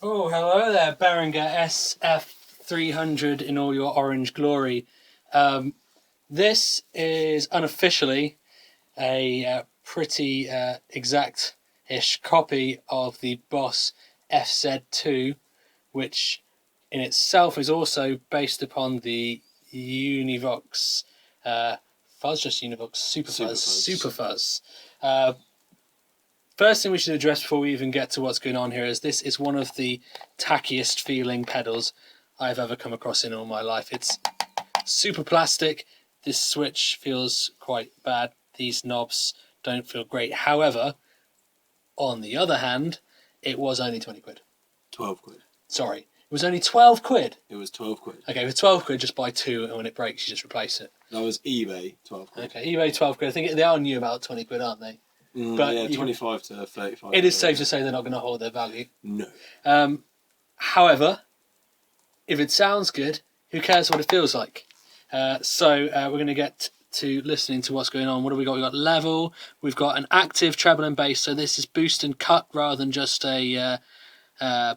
Oh, hello there, Behringer SF300 in all your orange glory. This is unofficially a pretty exact-ish copy of the Boss FZ2, which in itself is also based upon the Univox Fuzz, just Univox Super Fuzz. First thing we should address before we even get to what's going on here is this is one of the tackiest feeling pedals I've ever come across in all my life. It's super plastic. This switch feels quite bad. These knobs don't feel great. However, on the other hand, it was only 20 quid. 12 quid. Sorry, it was only 12 quid. It was 12 quid. Okay, for 12 quid, just buy two, and when it breaks, you just replace it. That was eBay, 12 quid. Okay, eBay 12 quid. I think they are new about 20 quid, aren't they? But yeah, 25 to 35. It is safe to say they're not going to hold their value. No. However, if it sounds good, who cares what it feels like? So we're going to get to listening to what's going on. What have we got? We've got level. We've got an active treble and bass. So this is boost and cut rather than just a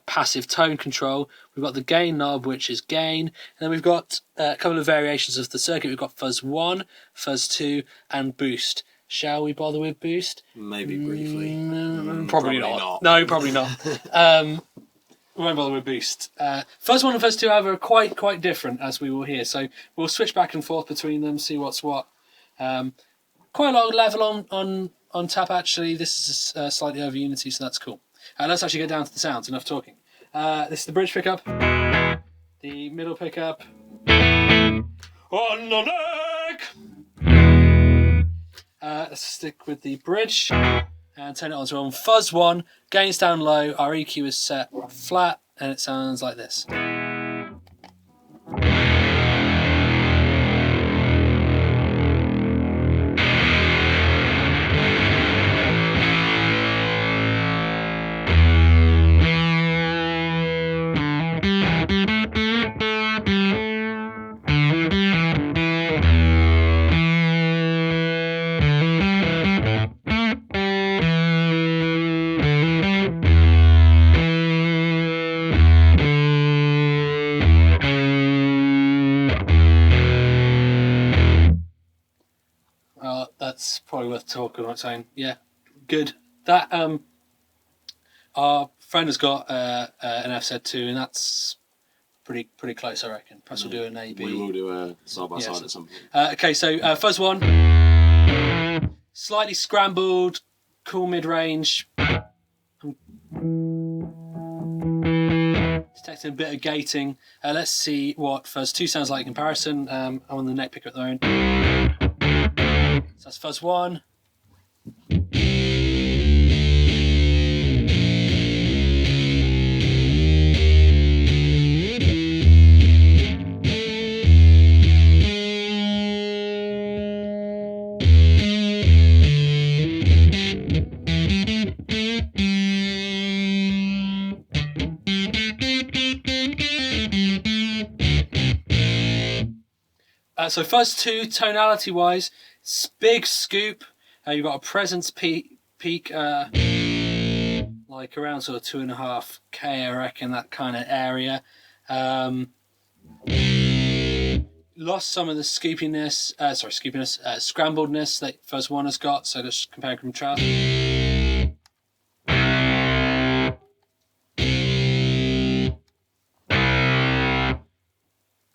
passive tone control. We've got the gain knob, which is gain. And then we've got a couple of variations of the circuit. We've got fuzz 1, fuzz 2, and boost. Shall we bother with boost? Maybe briefly. Probably not. No, probably not. We won't bother with boost. Fuzz 1 and fuzz 2, however, are quite different, as we will hear. So we'll switch back and forth between them, see what's what. Quite a lot of level on tap, actually. This is slightly over Unity, so that's cool. Let's actually get down to the sounds. Enough talking. This is the bridge pickup. The middle pickup. On the neck! Let's stick with the bridge and turn it on. So on fuzz 1, gains down low, our EQ is set flat, and it sounds like this. That's probably worth talking about saying. Yeah, good. That our friend has got an FZ2, and that's pretty close, I reckon. Perhaps we'll do an A/B. We will do a side by side at some point. Okay, so fuzz 1, slightly scrambled, cool mid-range. Detecting a bit of gating. Let's see what fuzz 2 sounds like in comparison. I'm on the neck picker at the moment. So that's fuzz 1. So fuzz 2, tonality wise, big scoop. You've got a presence peak like around sort of 2.5K, I reckon, that kind of area. Lost some of the scrambledness that fuzz 1 has got. So just compare and contrast.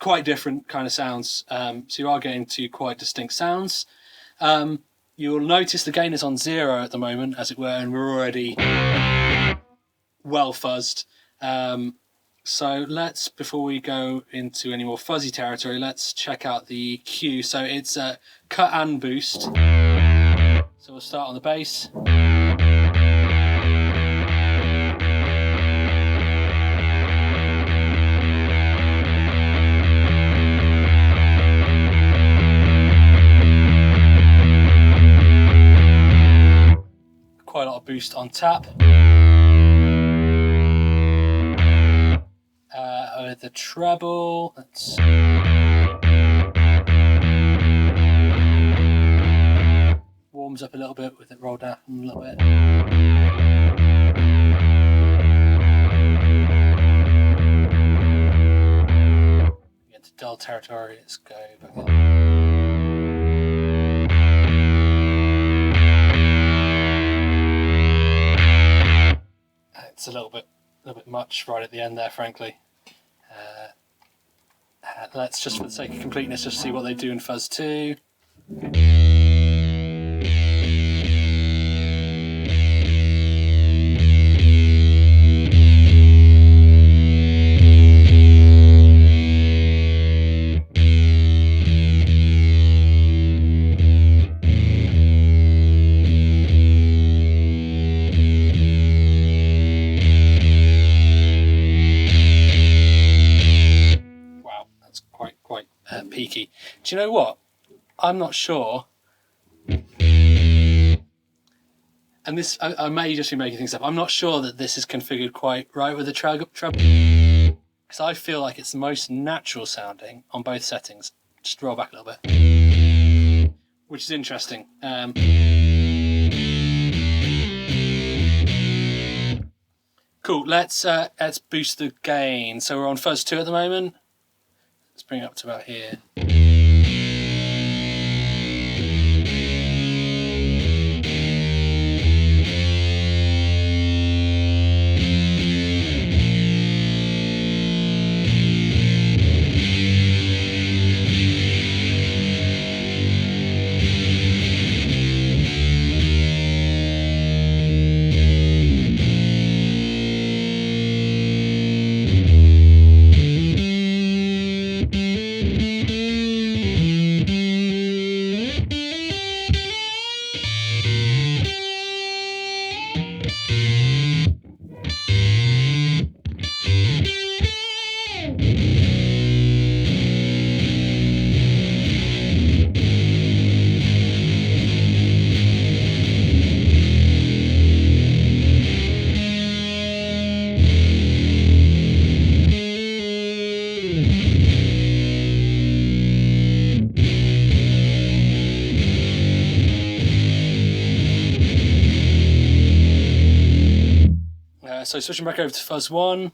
Quite different kind of sounds, so you are getting two quite distinct sounds. You'll notice the gain is on 0 at the moment, as it were, and we're already well fuzzed. So let's, before we go into any more fuzzy territory, let's check out the EQ. So it's cut and boost. So we'll start on the bass. Quite a lot of boost on tap. With the treble, let's warms up a little bit with it rolled down a little bit. territory. Let's go back in. It's a little bit much right at the end there, frankly. Let's just, for the sake of completeness, just see what they do in Fuzz 2. Peaky. Do you know what? I'm not sure. And this, I may just be making things up. I'm not sure that this is configured quite right with the treble. Because I feel like it's the most natural sounding on both settings. Just roll back a little bit. Which is interesting. Cool, let's boost the gain. So we're on Fuzz 2 at the moment. Let's bring it up to about here. So switching back over to Fuzz 1.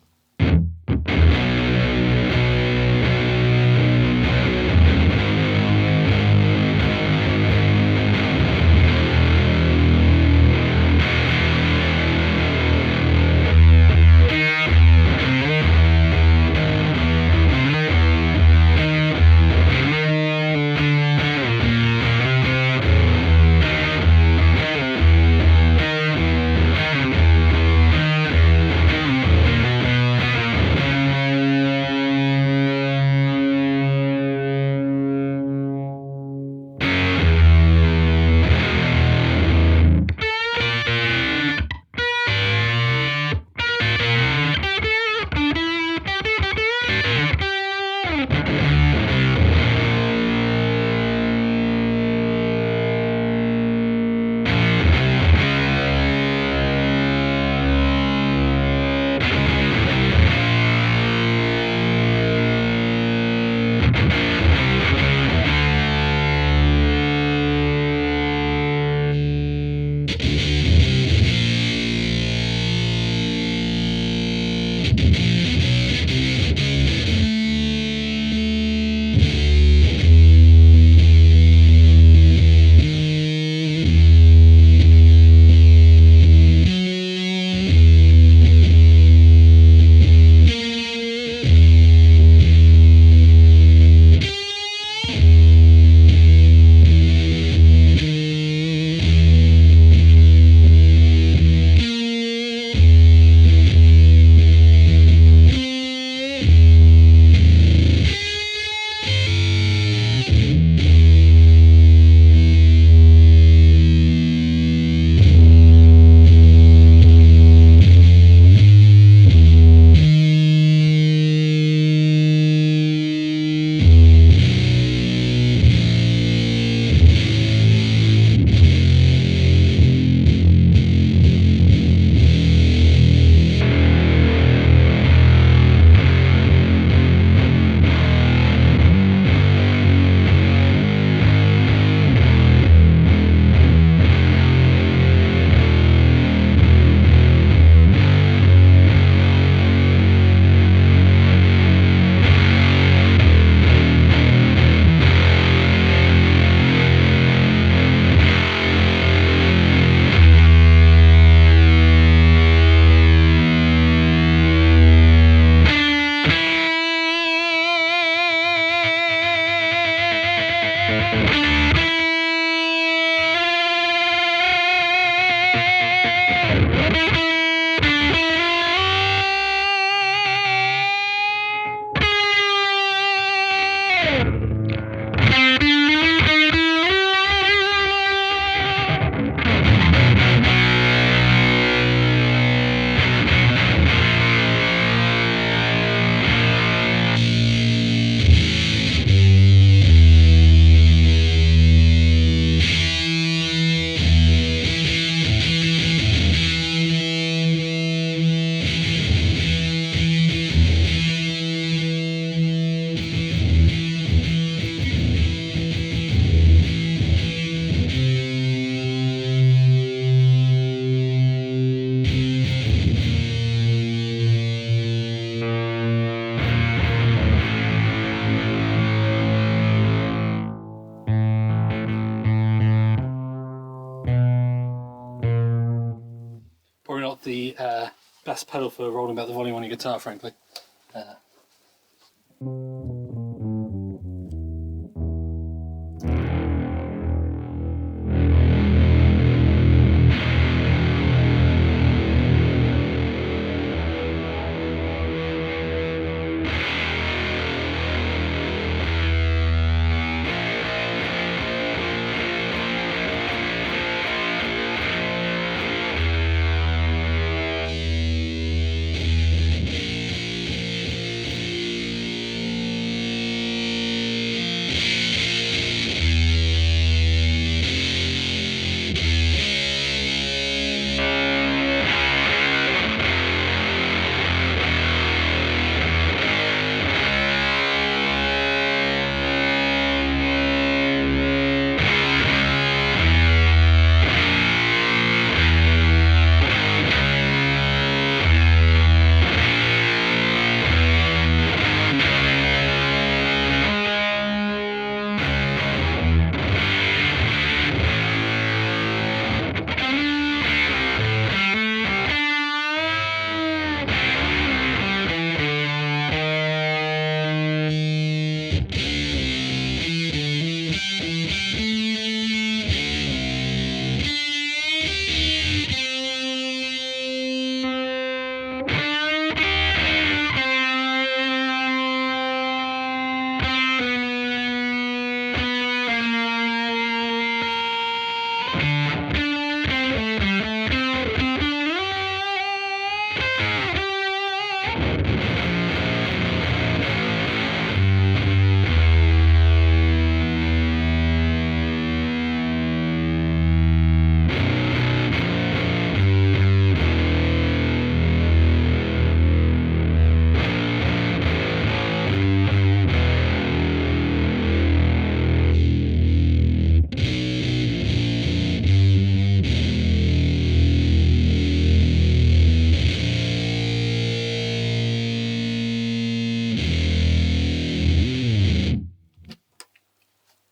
probably not the best pedal for rolling back the volume on your guitar, frankly.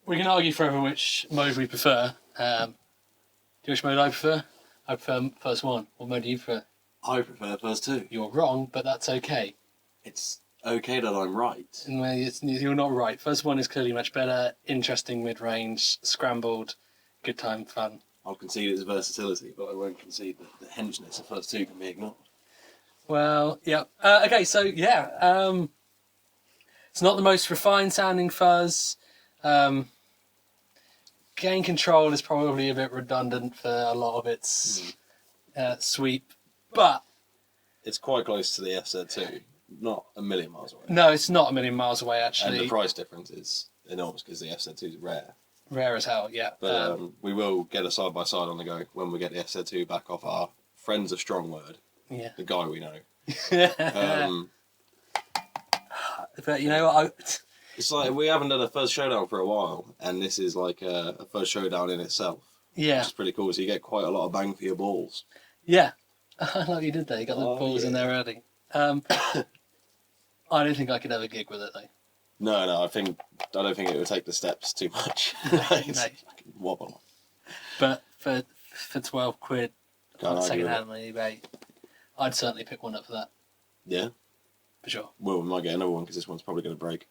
We can argue forever which mode we prefer. Do you know which mode I prefer? I prefer first one. What mode do you prefer? I prefer first two. You're wrong, but that's okay. It's okay that I'm right. You're not right. First one is clearly much better. Interesting mid-range, scrambled, good time, fun. I'll concede its versatility, but I won't concede that the henchness of first two can be ignored. Well, yeah. Okay, so yeah. It's not the most refined sounding fuzz. Gain control is probably a bit redundant for a lot of its sweep, but it's quite close to the FZ2, not a million miles away. No, it's not a million miles away actually. And the price difference is enormous because the FZ2 is rare. Rare as hell, yeah. But we will get a side by side on the go when we get the FZ2 back off our friend's a strong word. Yeah. The guy we know. But you know what? It's like we haven't done a first showdown for a while, and this is like a first showdown in itself. Yeah. Which is pretty cool, so you get quite a lot of bang for your balls. Yeah. I like you did there. You got the balls in there early. I don't think I could ever gig with it, though. No, I don't think it would take the steps too much. No. Wobble. But for £12 on second hand on eBay, I'd certainly pick one up for that. Yeah? For sure. Well, we might get another one because this one's probably going to break.